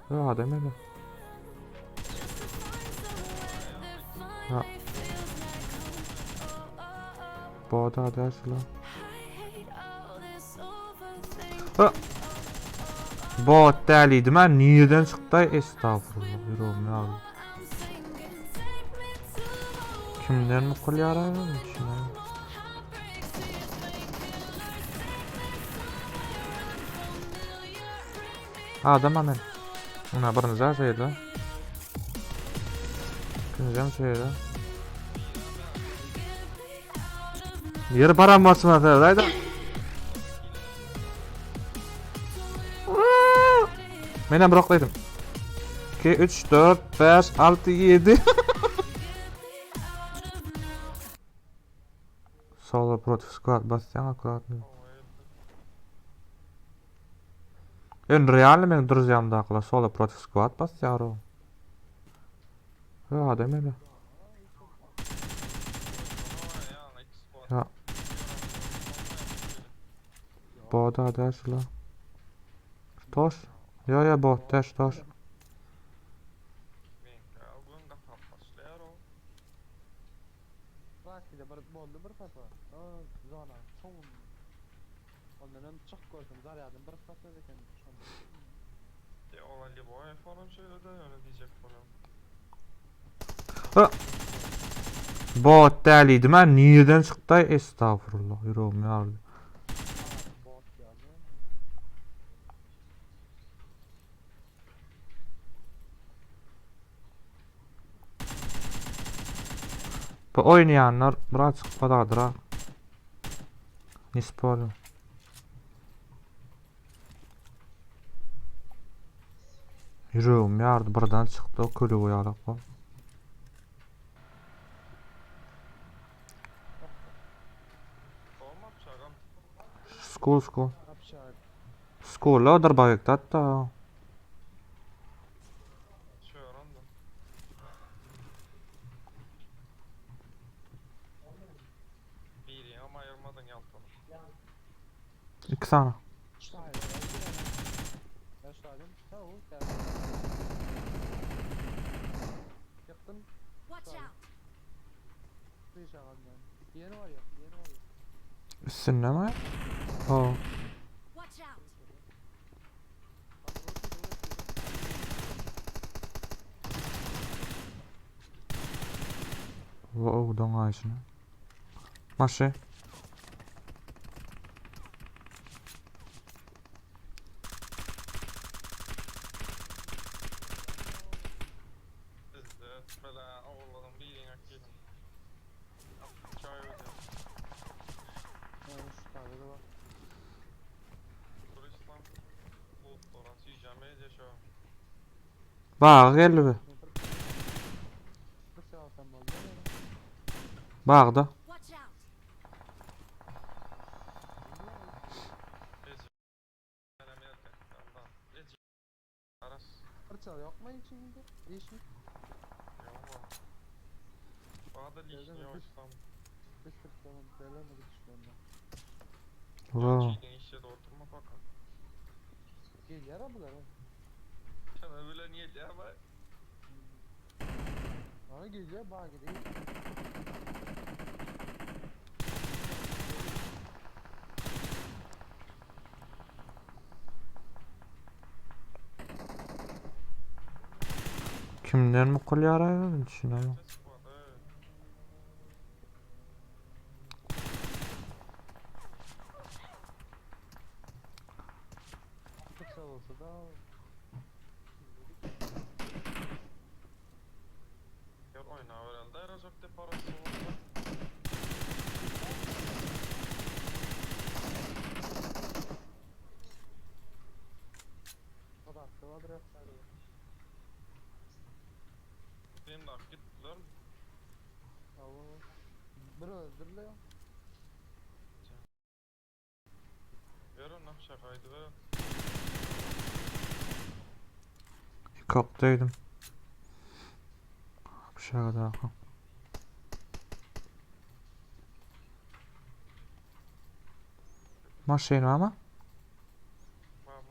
Ya demeli. Ha. Bu da dersi lan. Ha. Bot deliydi. Ben niyeden çıktı? Estağfurullah. Yürüyorum ya. Kimden mi kul yarayım? Adam amen. Ona birini daha şeydi. Kimden şeydi? Yeri param basma hayda. Menen bıraklaydım. 2, 3, 4, 5, 6, 7. Solo Protect Squad basacağım akkuratlı. En realny men duracağım da akla Solo Protect Squad basacağım. Ya demeli. Ya. Bu da dersi lan. Toş. Ya bu toş. Rakide bir boldy bir tapa. Zona. Çoğun. Ondan çok gördüm. Zaryadım bir tapa eken. Olaylı boy falan şöyle de öyle diyecek falan. Ha. Bot deliydi. Ben niyeden çıktı? Estağfurullah. Yürüyorum ya. Bot yani. Bu oynayanlar biraz çıkmadadır ha. Nispor. Yürüyorum ya. Buradan çıktı. O külü uyarak o. Olmaz çağım. School. Apşar. School odur bayıkta hatta. Şöyle da. Bir ama ayırmadan yaltalım. 2 saniye. Şair. Yaşadım. Tamam. Yaktım. Watch out! Kıyışa kaldım. Yeni var ya. Yeni var ya. Üstünde mi? O. Watch out! Wow, dong ağacına. Maşı. Biz de böyle oğulların bir yemek yedim. Çay ödüm. Şu tane de var. Turistan. Bu orası yiyeceğime de şu. Bağı geldi be. Bir saatten oldu. Bağda. Watch out! Ece. Benim erkeklerden. Ece. Aras. Fırça yok mu içinde? Yeşil. Yok. Bana da lişni yoğuşsam. Bir fırçanın denemedik şu anda. Wow. Çiğdin işe de oturma bakalım. Gel yara bular ha. Sana böyle niyet ya bak. Ama geliyor bağ gidiyor. Kimden mi kul yarayım? Düşünüyorum. Ses var. Fırça olsa da Gel oyna herhalde. Herhalde parası olsa. o da attı var biraz sarı. Benim de hak gittiler mi? Ama bir öldürüyor. Verin lan şakaydı verin. Koktaydım. Bir şey kadar. Maşın ama. Var mı?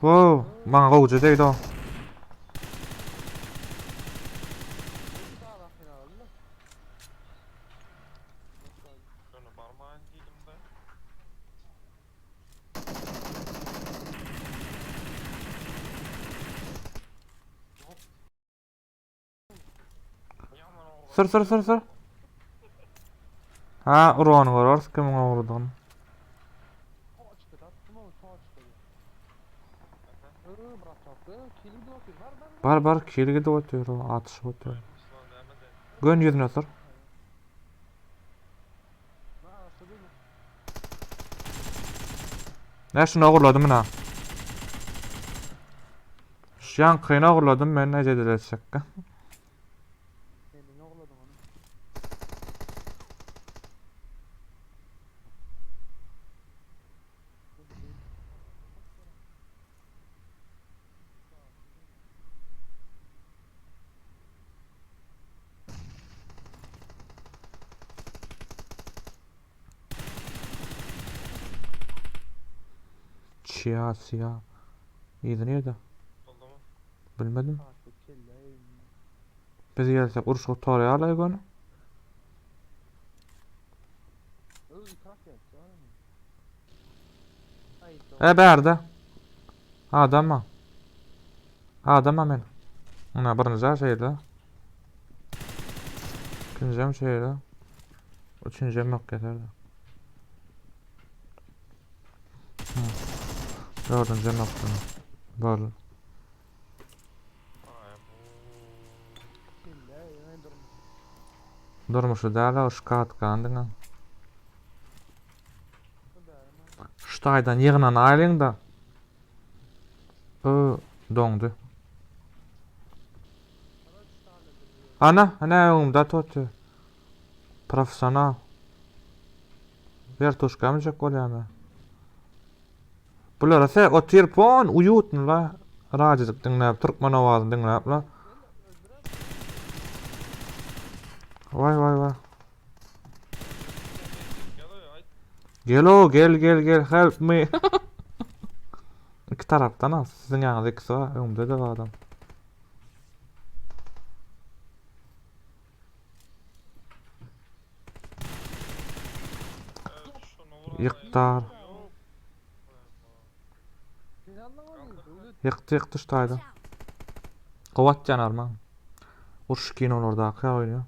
Wow, bana gowy deydi o. Sağ finalde. Şöyle barmağın dilimde. Yaman oğlum. Sır. Ha, urany görürs kimin ugrudygyny. Kaç çıktı attım ama kaç çıktı. Bırak çaptı. Kilidi bakıyor. Bar kili gidip otyr o, atyşyp otyr. İslam demedi. Gön ýüzüne sır. Nasıl değil mi? Näşini ogurladym mına. Şan kyna ogurladym men näje diletşek. Kendini oğladım onu. Çiya. Ýygy nerede? Oldu mu? Bilmedim. Artık kelle. Biz gelsek uruşga tory alay gönü. İtiraf etti. Hayır. Bärde. Adamma. Adamma men. Ona birinji şeýle. İkinjem şeýle. Üçünjem ýok geterdi. Dördünjem ýok. Bol. Ay bu. Kelle. Öndürüm. Durmuşy däle şkat kandyňa. Ştaýdan ýygynan aýlyň da. Doňdy. Ana öňümde tutdy. Professional. Vertuşka mı çek bolýarmy? Bulara se o telefon uyutnla radyzyk dinläp, türkmen awazyny dinläp la. Vay. Gel oy, ay. Gel, help me. İki taraftan al. Sizin ýanyňyzda ikisi var, öňümde de bar adam. Şunu vuralım. Ýyktar. Finalda var mıydı? Ýykty ştaýda. Gowat janarma. Uruş kinolarda oynıyor.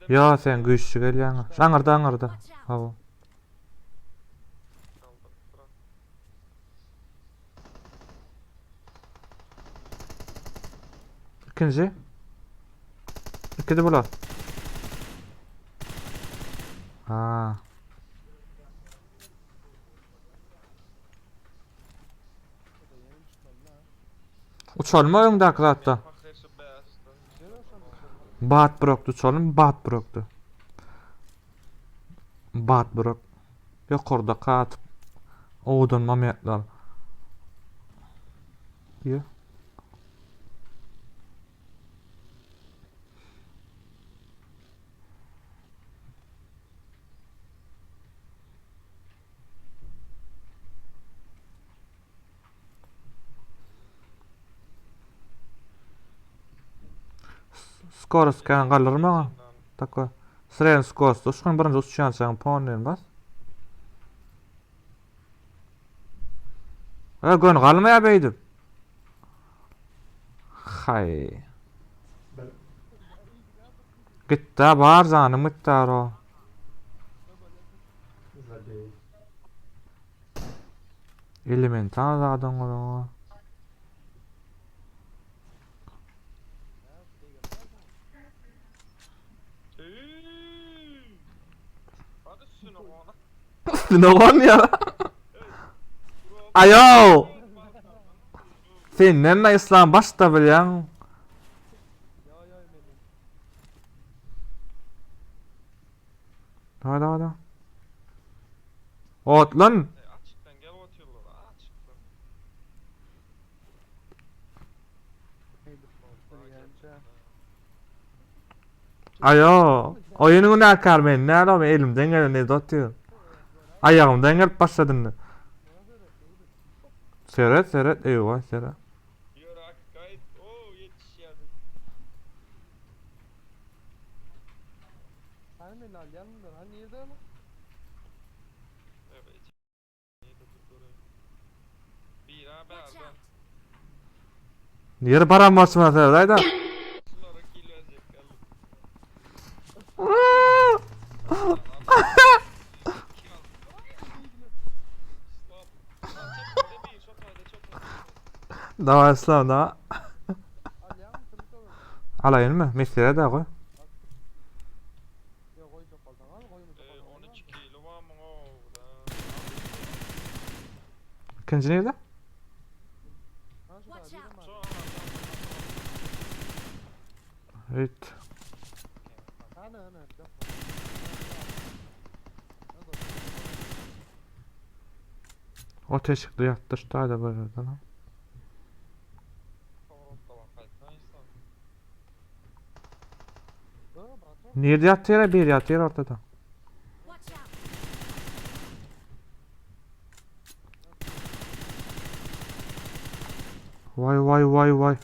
Ya sen güýçlü gelýän. Aňyrda. Hawa. İkinci. İkide bular. Ha. Uçalma öňdäki zatda. Bat brokdu çalım, bat brokdu. Bat brok. Ýokarda katyp owadan mametler. Ýa. Skores kan galyrmy? Taka. Sren skores. Uşkan birinji uçýan çaň ponen bas. Gön galmaýa beýdim. Hay. Gitta bar zanym gittar o. Elemental adam o. Hadi şunu ona. Nogan ya. Ayo. Sen nenne İslam başta bilýän? Hadi. Otlan. Açıktan gel otuyorlar. Açıktan. Ayo. Oyunuňy näkär men näme elimden geleni dotýar. Ayağımdan gelip başladın. Bana söyle, neydi? Seyret seyret eyvah seyret. Yorak kayıt. Oo yetişiyordu. Hani beni al yanımda. Hani nerede ama? Evet. Neydi bu durum? Bir ha Watch ben. out! Yeri param basma seyret hayda. Şunlara kilo ezecek geldim. Daha İslam daha. Al yanım kırık olur. Alayın mı? Mislere de koy. Yok koy çok kaldan al koyunu çok kaldan. 12 kilo var mı orada? İkinci nerede? Ha şu Watch kadar out. yerim var. Sonra Evet. Hani hani. Yok. O teşikli yattı da böyle lan. Nerede yattı yere bir yattı yer ortada. Watch out! Vay vay vay vay.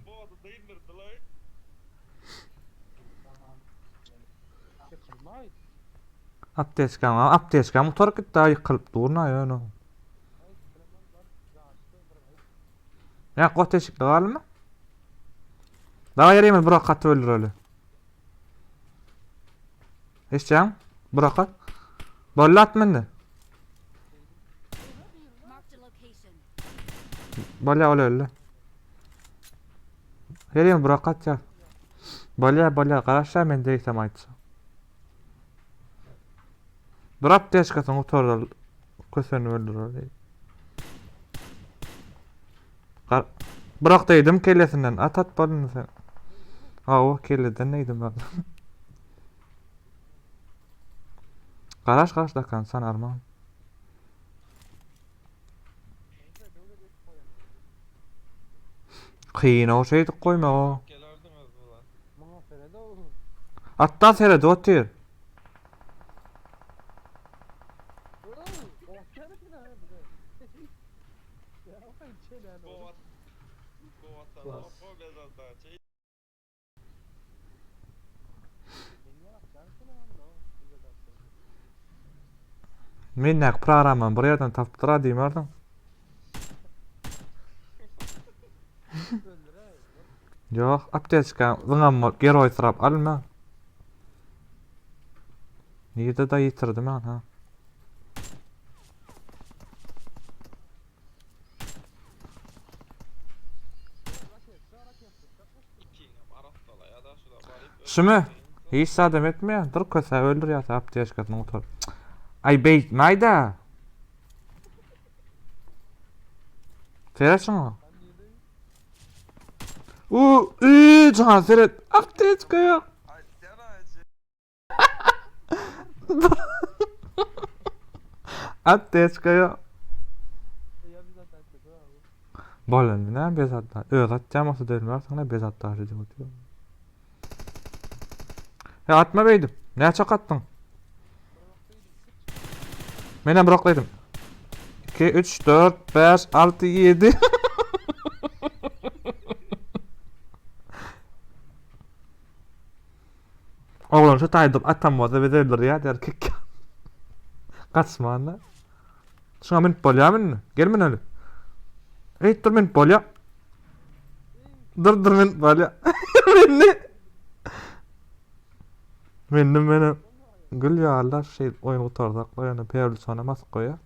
bu adada indirdiler. Kırmayın. Apteşkan motor gitti daha yıkılıp durna ya no. Ay kırmam lan. Ya açtı kırmayın. Ya o teşikli var mı? Daha yerime bırak katı ölür öyle. İşcan bırak at. Bolla at mende. Marked a location. Bolla öyle. Yerime bırak at ya. Bolla karışlar men deysem aytsa. Dur apteşkasın motorda köseni öldür öyle. Bırak deydim kellesinden at balını sen. O kelleden neydim ben. Karaş dakan san armağan. Neyse böyle bir koyalım. Kıyın o şeydi koyma o. Gelerdiniz mi lan? Bana ferede olur. Hatta seyret otur. Oh kendisi ne abi be. Ya o içeri yani. Bu at. Bu atan o bezalda şey. Dünya kendisi ne abi o. Bize de atsın. Minnak programın bir yerden taptıra diyeyim oradan. Öldür he. Yok apteşka zıngam geroy sırap alma. Nerede da yitirdim ben ha. İki Arap'talar ya da şurada varıp. Şu mu? Hiç sadem etmiyor. Dur köse öldür ya apteşka motor. Ay bey mayda. Seyret şunu. Ben niye Can seyret. Apteşka ya. Ay sen acı. Apteşka ya. ya biz zaten kötü abi. Bolan ne bezatta. Öğret caması dönmüyor sana bezatta harcayacağım diyor. Ya atma beydim. Ne çok attın? Mene bıraklaydım. 2, 3, 4, 5, 6, 7. Oğlum şu taydım atammadı ve öldür ya der ki. Kaçma anne. Şuna min polya min. Gelmin öyle. Ey dur min polya. Dur min polya. Minni. Minni. Gül ya Allah şey oyun otardak. Oyunu peyirli sonra mas koya.